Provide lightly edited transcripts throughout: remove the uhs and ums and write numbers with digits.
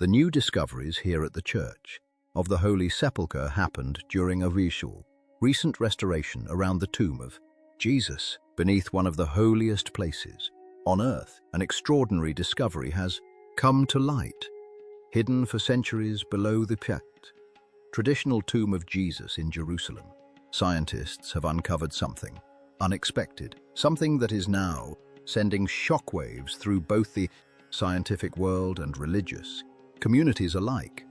The new discoveries here at the Church of the Holy Sepulchre happened during a recent restoration around the tomb of Jesus beneath one of the holiest places on earth. An extraordinary discovery has come to light, hidden for centuries below the traditional tomb of Jesus in Jerusalem. Scientists have uncovered something unexpected, something that is now sending shockwaves through both the scientific world and religious communities alike.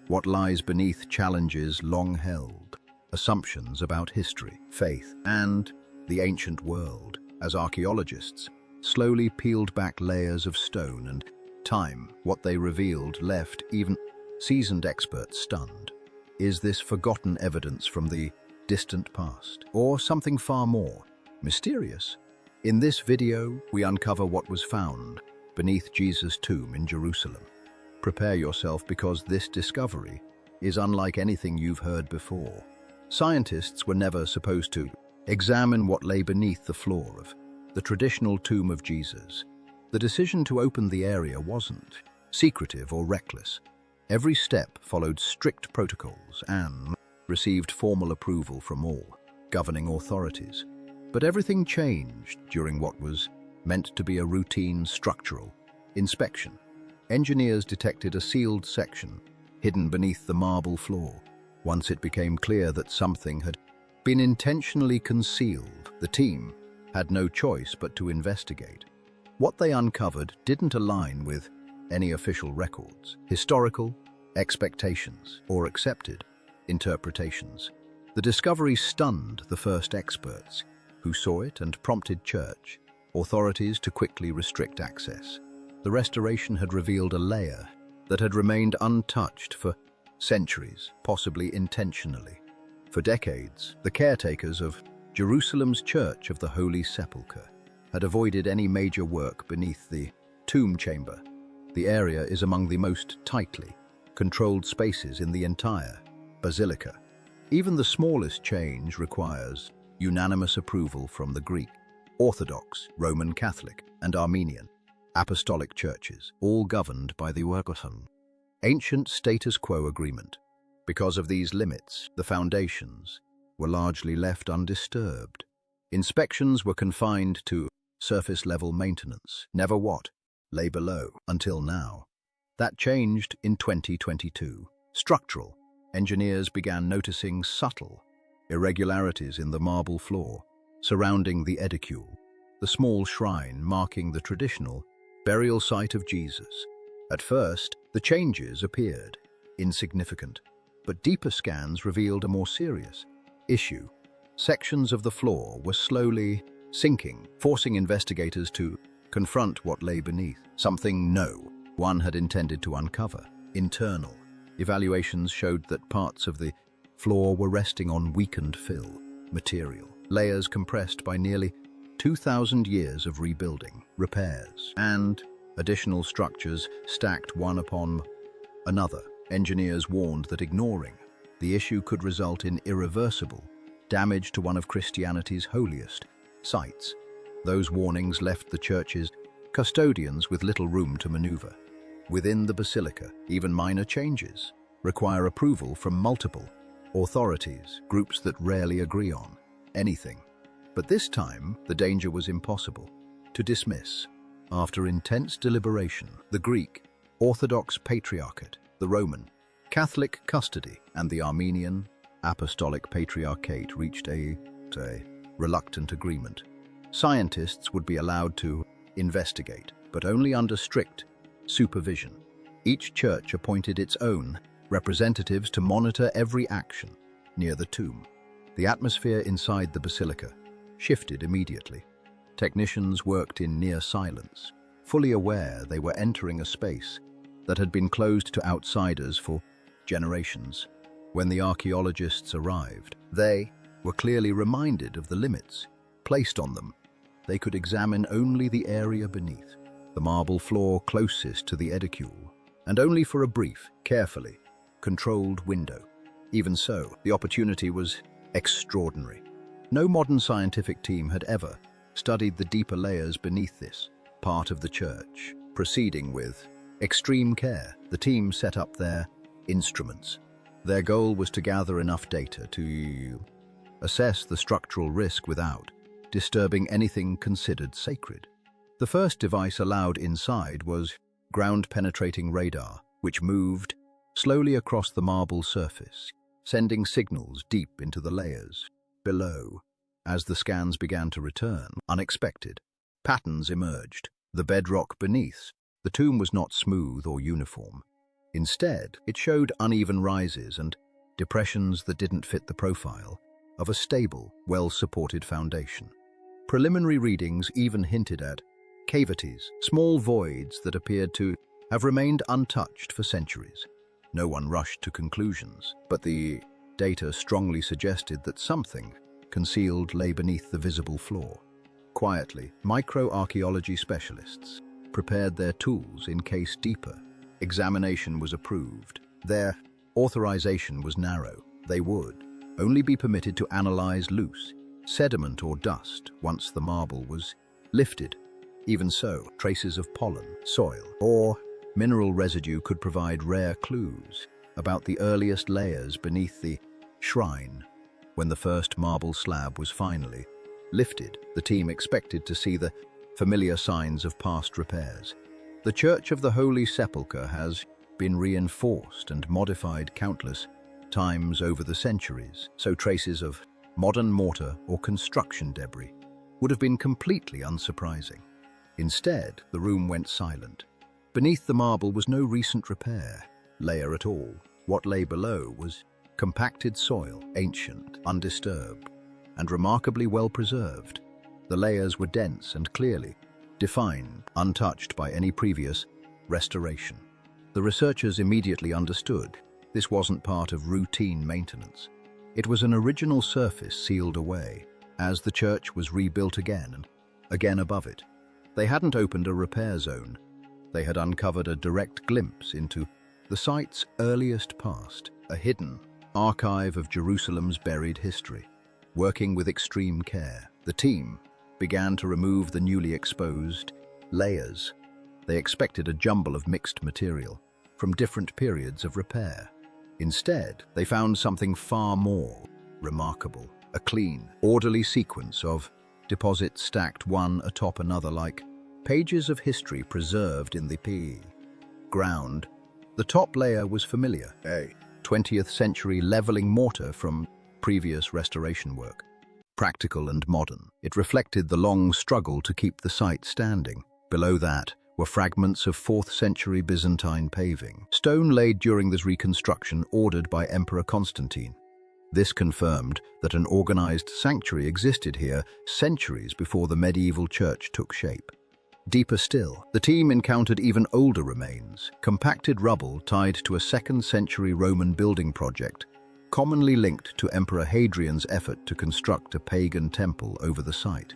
What lies beneath challenges long-held assumptions about history, faith, and the ancient world, as archaeologists slowly peeled back layers of stone and time. What they revealed left even seasoned experts stunned. Is this forgotten evidence from the distant past, or something far more mysterious? In this video, we uncover what was found beneath Jesus' tomb in Jerusalem. Prepare yourself, because this discovery is unlike anything you've heard before. Scientists were never supposed to examine what lay beneath the floor of the traditional tomb of Jesus. The decision to open the area wasn't secretive or reckless. Every step followed strict protocols and received formal approval from all governing authorities. But everything changed during what was meant to be a routine structural inspection. Engineers detected a sealed section hidden beneath the marble floor. Once it became clear that something had been intentionally concealed, the team had no choice but to investigate. What they uncovered didn't align with any official records, historical expectations, or accepted interpretations. The discovery stunned the first experts who saw it and prompted church authorities to quickly restrict access. The restoration had revealed a layer that had remained untouched for centuries, possibly intentionally. For decades, the caretakers of Jerusalem's Church of the Holy Sepulchre had avoided any major work beneath the tomb chamber. The area is among the most tightly controlled spaces in the entire basilica. Even the smallest change requires unanimous approval from the Greek, Orthodox, Roman Catholic, and Armenian apostolic churches, all governed by the ancient status quo agreement. Because of these limits, the foundations were largely left undisturbed. Inspections were confined to surface-level maintenance, never what lay below, until now. That changed in 2022. Structural engineers began noticing subtle irregularities in the marble floor surrounding the edicule, the small shrine marking the traditional burial site of Jesus. At first, the changes appeared insignificant, but deeper scans revealed a more serious issue. Sections of the floor were slowly sinking, forcing investigators to confront what lay beneath, something no one had intended to uncover. Internal evaluations showed that parts of the floor were resting on weakened fill material, layers compressed by nearly 2,000 years of rebuilding, repairs, and additional structures stacked one upon another. Engineers warned that ignoring the issue could result in irreversible damage to one of Christianity's holiest sites. Those warnings left the church's custodians with little room to maneuver. Within the basilica, even minor changes require approval from multiple authorities, groups that rarely agree on anything. But this time, the danger was impossible to dismiss. After intense deliberation, the Greek Orthodox Patriarchate, the Roman Catholic Custody, and the Armenian Apostolic Patriarchate reached a reluctant agreement. Scientists would be allowed to investigate, but only under strict supervision. Each church appointed its own representatives to monitor every action near the tomb. The atmosphere inside the basilica shifted immediately. Technicians worked in near silence, fully aware they were entering a space that had been closed to outsiders for generations. When the archaeologists arrived, they were clearly reminded of the limits placed on them. They could examine only the area beneath, the marble floor closest to the edicule, and only for a brief, carefully controlled window. Even so, the opportunity was extraordinary. No modern scientific team had ever studied the deeper layers beneath this part of the church. Proceeding with extreme care, the team set up their instruments. Their goal was to gather enough data to assess the structural risk without disturbing anything considered sacred. The first device allowed inside was ground-penetrating radar, which moved slowly across the marble surface, sending signals deep into the layers below. As the scans began to return, unexpected patterns emerged. The bedrock beneath the tomb was not smooth or uniform. Instead, it showed uneven rises and depressions that didn't fit the profile of a stable, well-supported foundation. Preliminary readings even hinted at cavities, small voids that appeared to have remained untouched for centuries. No one rushed to conclusions, but the data strongly suggested that something concealed lay beneath the visible floor. Quietly, microarchaeology specialists prepared their tools in case deeper examination was approved. Their authorization was narrow. They would only be permitted to analyze loose sediment or dust once the marble was lifted. Even so, traces of pollen, soil, or mineral residue could provide rare clues about the earliest layers beneath the shrine. When the first marble slab was finally lifted, the team expected to see the familiar signs of past repairs. The Church of the Holy Sepulchre has been reinforced and modified countless times over the centuries, so traces of modern mortar or construction debris would have been completely unsurprising. Instead, the room went silent. Beneath the marble was no recent repair layer at all. What lay below was compacted soil, ancient, undisturbed, and remarkably well preserved. The layers were dense and clearly defined, untouched by any previous restoration. The researchers immediately understood this wasn't part of routine maintenance. It was an original surface sealed away, as the church was rebuilt again and again above it. They hadn't opened a repair zone. They had uncovered a direct glimpse into the site's earliest past, a hidden archive of Jerusalem's buried history. Working with extreme care, the team began to remove the newly exposed layers. They expected a jumble of mixed material from different periods of repair. Instead, they found something far more remarkable, a clean, orderly sequence of deposits stacked one atop another like pages of history preserved in the ground. The top layer was familiar, a 20th century leveling mortar from previous restoration work. Practical and modern, it reflected the long struggle to keep the site standing. Below that were fragments of 4th century Byzantine paving, stone laid during this reconstruction ordered by Emperor Constantine. This confirmed that an organized sanctuary existed here centuries before the medieval church took shape. Deeper still, the team encountered even older remains, compacted rubble tied to a 2nd century Roman building project, commonly linked to Emperor Hadrian's effort to construct a pagan temple over the site.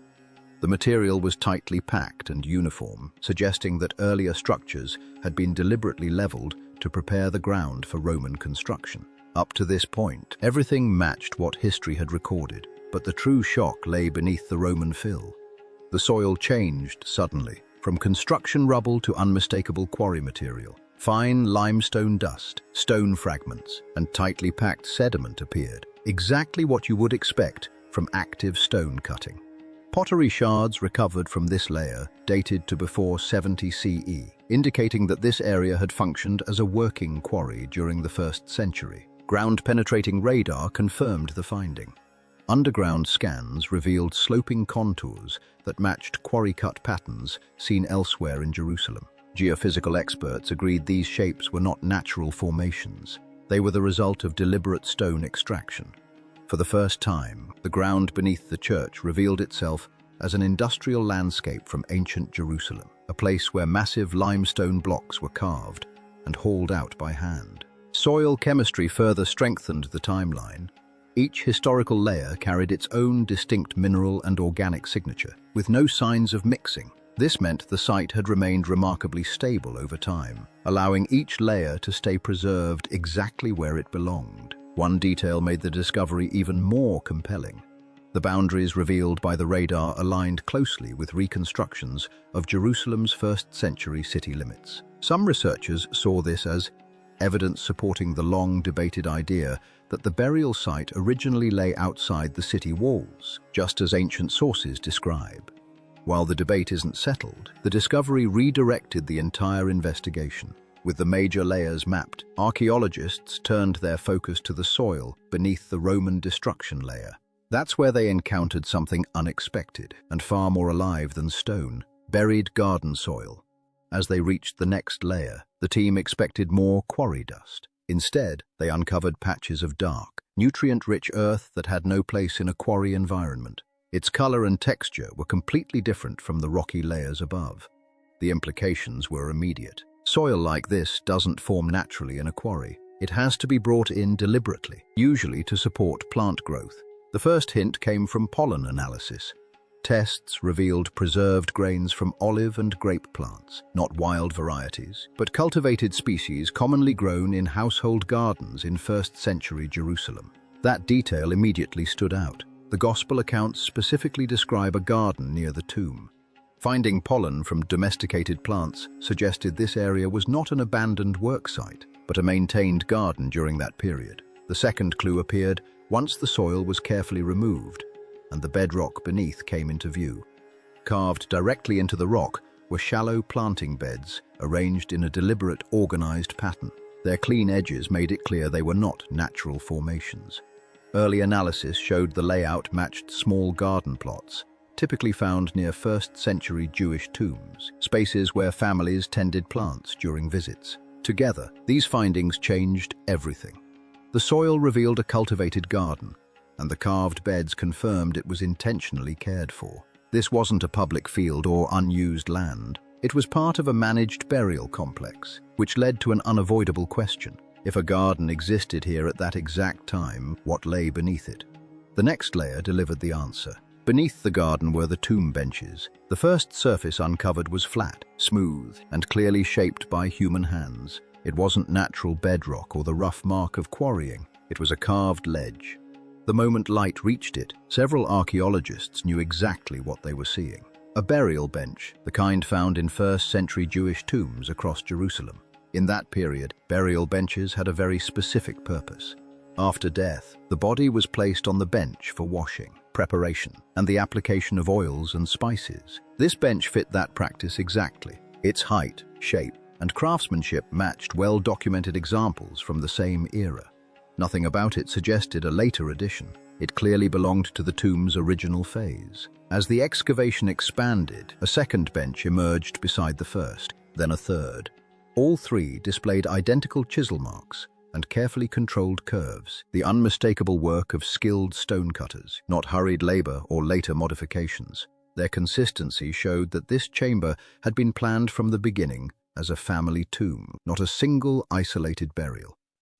The material was tightly packed and uniform, suggesting that earlier structures had been deliberately leveled to prepare the ground for Roman construction. Up to this point, everything matched what history had recorded, but the true shock lay beneath the Roman fill. The soil changed suddenly, from construction rubble to unmistakable quarry material. Fine limestone dust, stone fragments, and tightly packed sediment appeared, exactly what you would expect from active stone cutting. Pottery shards recovered from this layer dated to before 70 CE, indicating that this area had functioned as a working quarry during the 1st century. Ground-penetrating radar confirmed the finding. Underground scans revealed sloping contours that matched quarry-cut patterns seen elsewhere in Jerusalem. Geophysical experts agreed these shapes were not natural formations. They were the result of deliberate stone extraction. For the first time, the ground beneath the church revealed itself as an industrial landscape from ancient Jerusalem, a place where massive limestone blocks were carved and hauled out by hand. Soil chemistry further strengthened the timeline. Each historical layer carried its own distinct mineral and organic signature, with no signs of mixing. This meant the site had remained remarkably stable over time, allowing each layer to stay preserved exactly where it belonged. One detail made the discovery even more compelling. The boundaries revealed by the radar aligned closely with reconstructions of Jerusalem's 1st century city limits. Some researchers saw this as evidence supporting the long-debated idea that the burial site originally lay outside the city walls, just as ancient sources describe. While the debate isn't settled, the discovery redirected the entire investigation. With the major layers mapped, archaeologists turned their focus to the soil beneath the Roman destruction layer. That's where they encountered something unexpected and far more alive than stone: buried garden soil. As they reached the next layer, the team expected more quarry dust. Instead, they uncovered patches of dark, nutrient-rich earth that had no place in a quarry environment. Its color and texture were completely different from the rocky layers above. The implications were immediate. Soil like this doesn't form naturally in a quarry. It has to be brought in deliberately, usually to support plant growth. The first hint came from pollen analysis. Tests revealed preserved grains from olive and grape plants, not wild varieties, but cultivated species commonly grown in household gardens in 1st century Jerusalem. That detail immediately stood out. The Gospel accounts specifically describe a garden near the tomb. Finding pollen from domesticated plants suggested this area was not an abandoned work site, but a maintained garden during that period. The second clue appeared once the soil was carefully removed and the bedrock beneath came into view. Carved directly into the rock were shallow planting beds arranged in a deliberate, organized pattern. Their clean edges made it clear they were not natural formations. Early analysis showed the layout matched small garden plots, typically found near 1st century Jewish tombs, spaces where families tended plants during visits. Together, these findings changed everything. The soil revealed a cultivated garden, and the carved beds confirmed it was intentionally cared for. This wasn't a public field or unused land. It was part of a managed burial complex, which led to an unavoidable question. If a garden existed here at that exact time, what lay beneath it? The next layer delivered the answer. Beneath the garden were the tomb benches. The first surface uncovered was flat, smooth, and clearly shaped by human hands. It wasn't natural bedrock or the rough mark of quarrying. It was a carved ledge. The moment light reached it, several archaeologists knew exactly what they were seeing. A burial bench, the kind found in 1st century Jewish tombs across Jerusalem. In that period, burial benches had a very specific purpose. After death, the body was placed on the bench for washing, preparation, and the application of oils and spices. This bench fit that practice exactly. Its height, shape, and craftsmanship matched well-documented examples from the same era. Nothing about it suggested a later addition. It clearly belonged to the tomb's original phase. As the excavation expanded, a second bench emerged beside the first, then a third. All three displayed identical chisel marks and carefully controlled curves, the unmistakable work of skilled stonecutters, not hurried labor or later modifications. Their consistency showed that this chamber had been planned from the beginning as a family tomb, not a single isolated burial.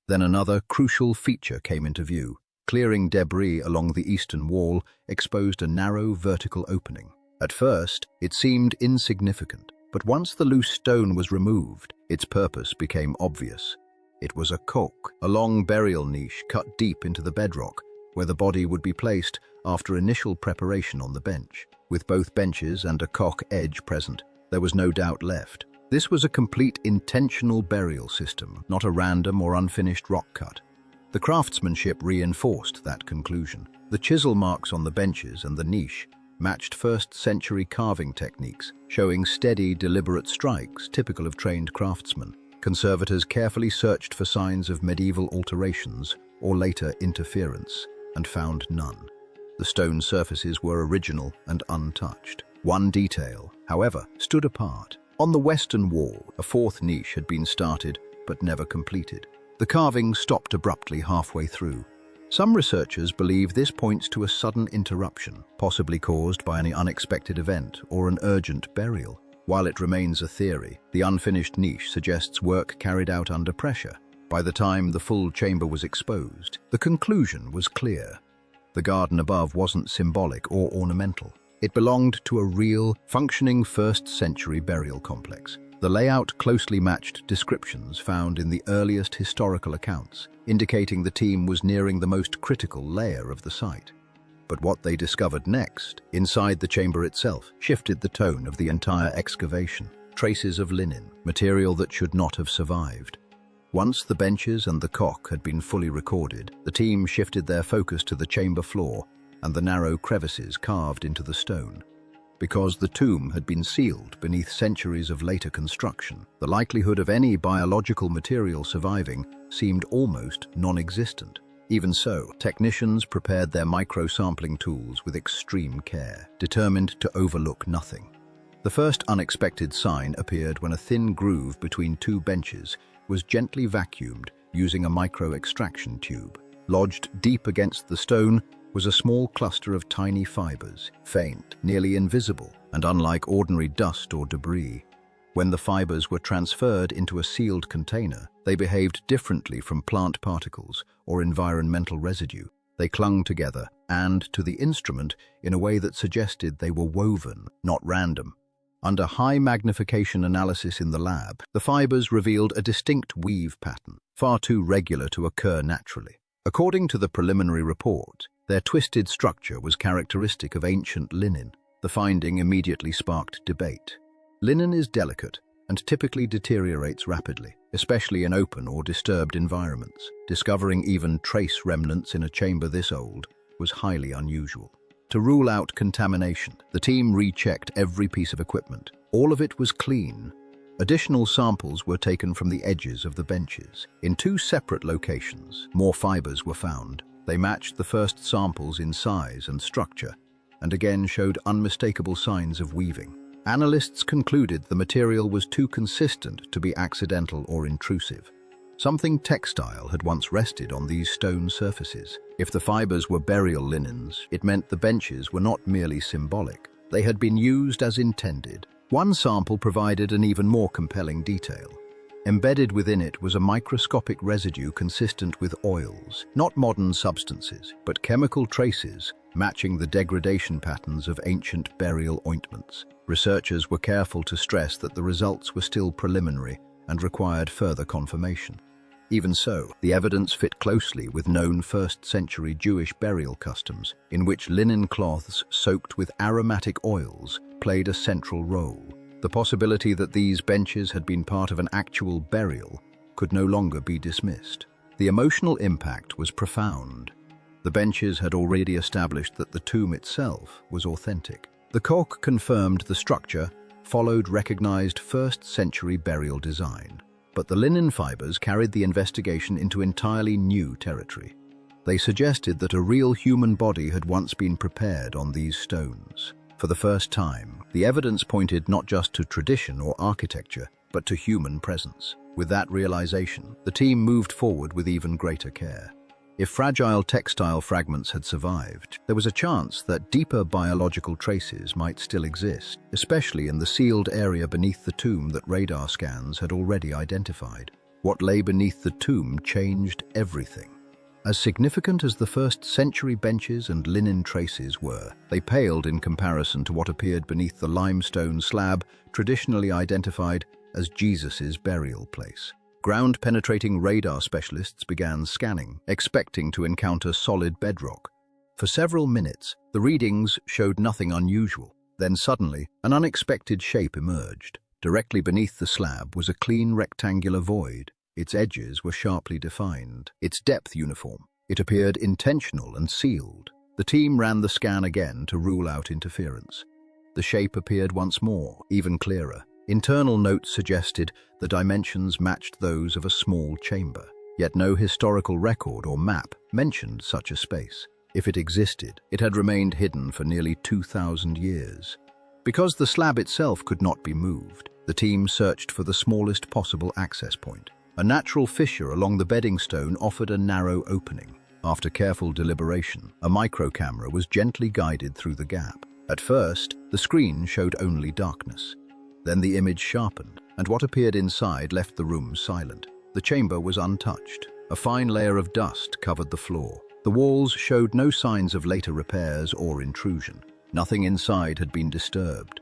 Then another crucial feature came into view. Clearing debris along the eastern wall exposed a narrow vertical opening. At first, it seemed insignificant, but once the loose stone was removed, its purpose became obvious. It was a koch, a long burial niche cut deep into the bedrock, where the body would be placed after initial preparation on the bench. With both benches and a koch edge present, there was no doubt left. This was a complete intentional burial system, not a random or unfinished rock cut. The craftsmanship reinforced that conclusion. The chisel marks on the benches and the niche matched 1st century carving techniques, showing steady, deliberate strikes typical of trained craftsmen. Conservators carefully searched for signs of medieval alterations or later interference, and found none. The stone surfaces were original and untouched. One detail, however, stood apart. On the western wall, a fourth niche had been started but never completed. The carving stopped abruptly halfway through. Some researchers believe this points to a sudden interruption, possibly caused by an unexpected event or an urgent burial. While it remains a theory, the unfinished niche suggests work carried out under pressure. By the time the full chamber was exposed, the conclusion was clear. The garden above wasn't symbolic or ornamental. It belonged to a real, functioning 1st century burial complex. The layout closely matched descriptions found in the earliest historical accounts, indicating the team was nearing the most critical layer of the site. But what they discovered next, inside the chamber itself, shifted the tone of the entire excavation. traces of linen, material that should not have survived. Once the benches and the cock had been fully recorded, the team shifted their focus to the chamber floor and the narrow crevices carved into the stone. Because the tomb had been sealed beneath centuries of later construction, the likelihood of any biological material surviving seemed almost non-existent. Even so, technicians prepared their micro-sampling tools with extreme care, determined to overlook nothing. The first unexpected sign appeared when a thin groove between two benches was gently vacuumed using a micro-extraction tube. Lodged deep against the stone was a small cluster of tiny fibers, faint, nearly invisible, and unlike ordinary dust or debris. When the fibers were transferred into a sealed container, they behaved differently from plant particles or environmental residue. They clung together and to the instrument in a way that suggested they were woven, not random. Under high magnification analysis in the lab, the fibers revealed a distinct weave pattern, far too regular to occur naturally. According to the preliminary report, their twisted structure was characteristic of ancient linen. The finding immediately sparked debate. Linen is delicate and typically deteriorates rapidly, especially in open or disturbed environments. Discovering even trace remnants in a chamber this old was highly unusual. To rule out contamination, the team rechecked every piece of equipment. All of it was clean. Additional samples were taken from the edges of the benches. In two separate locations, more fibers were found. They matched the first samples in size and structure, and again showed unmistakable signs of weaving. Analysts concluded the material was too consistent to be accidental or intrusive. Something textile had once rested on these stone surfaces. If the fibers were burial linens, it meant the benches were not merely symbolic. They had been used as intended. One sample provided an even more compelling detail. Embedded within it was a microscopic residue consistent with oils, not modern substances, but chemical traces matching the degradation patterns of ancient burial ointments. Researchers were careful to stress that the results were still preliminary and required further confirmation. Even so, the evidence fit closely with known first-century Jewish burial customs, in which linen cloths soaked with aromatic oils played a central role. The possibility that these benches had been part of an actual burial could no longer be dismissed. The emotional impact was profound. The benches had already established that the tomb itself was authentic. The cock confirmed the structure followed recognized first-century burial design. But the linen fibers carried the investigation into entirely new territory. They suggested that a real human body had once been prepared on these stones. For the first time, the evidence pointed not just to tradition or architecture, but to human presence. With that realization, the team moved forward with even greater care. If fragile textile fragments had survived, there was a chance that deeper biological traces might still exist, especially in the sealed area beneath the tomb that radar scans had already identified. What lay beneath the tomb changed everything. As significant as the first-century benches and linen traces were, they paled in comparison to what appeared beneath the limestone slab traditionally identified as Jesus' burial place. Ground-penetrating radar specialists began scanning, expecting to encounter solid bedrock. For several minutes, the readings showed nothing unusual. Then suddenly, an unexpected shape emerged. Directly beneath the slab was a clean rectangular void. Its edges were sharply defined, its depth uniform. It appeared intentional and sealed. The team ran the scan again to rule out interference. The shape appeared once more, even clearer. Internal notes suggested the dimensions matched those of a small chamber, yet no historical record or map mentioned such a space. If it existed, it had remained hidden for nearly 2,000 years. Because the slab itself could not be moved, the team searched for the smallest possible access point. A natural fissure along the bedding stone offered a narrow opening. After careful deliberation, a microcamera was gently guided through the gap. At first, the screen showed only darkness. Then the image sharpened, and what appeared inside left the room silent. The chamber was untouched. A fine layer of dust covered the floor. The walls showed no signs of later repairs or intrusion. Nothing inside had been disturbed.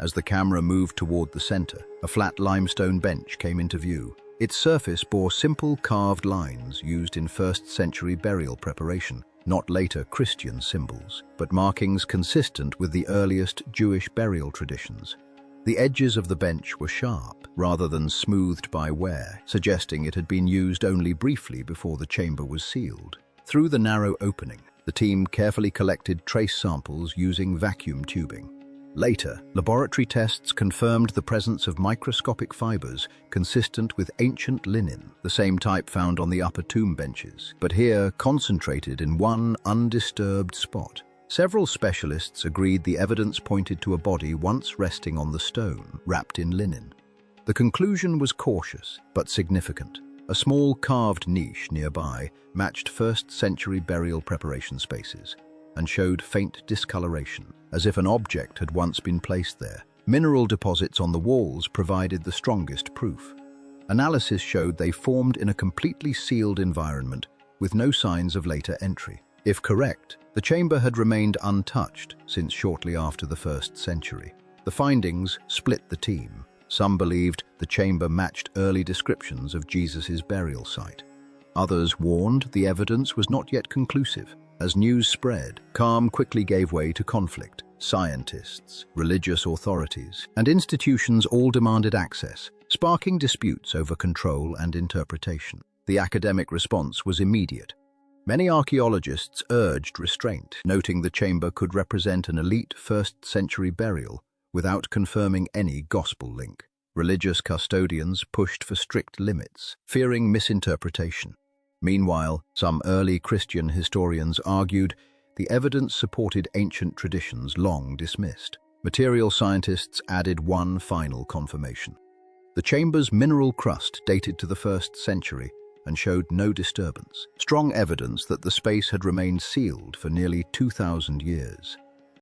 As the camera moved toward the center, a flat limestone bench came into view. Its surface bore simple carved lines used in first-century burial preparation, not later Christian symbols, but markings consistent with the earliest Jewish burial traditions. The edges of the bench were sharp, rather than smoothed by wear, suggesting it had been used only briefly before the chamber was sealed. Through the narrow opening, the team carefully collected trace samples using vacuum tubing. Later, laboratory tests confirmed the presence of microscopic fibers consistent with ancient linen, the same type found on the upper tomb benches, but here concentrated in one undisturbed spot. Several specialists agreed the evidence pointed to a body once resting on the stone, wrapped in linen. The conclusion was cautious, but significant. A small carved niche nearby matched first-century burial preparation spaces and showed faint discoloration, as if an object had once been placed there. Mineral deposits on the walls provided the strongest proof. Analysis showed they formed in a completely sealed environment with no signs of later entry. If correct, the chamber had remained untouched since shortly after the 1st century. The findings split the team. Some believed the chamber matched early descriptions of Jesus' burial site. Others warned the evidence was not yet conclusive. As news spread, calm quickly gave way to conflict. Scientists, religious authorities, and institutions all demanded access, sparking disputes over control and interpretation. The academic response was immediate. Many archaeologists urged restraint, noting the chamber could represent an elite 1st century burial without confirming any gospel link. Religious custodians pushed for strict limits, fearing misinterpretation. Meanwhile, some early Christian historians argued the evidence supported ancient traditions long dismissed. Material scientists added one final confirmation. The chamber's mineral crust dated to the 1st century and showed no disturbance, strong evidence that the space had remained sealed for nearly 2,000 years.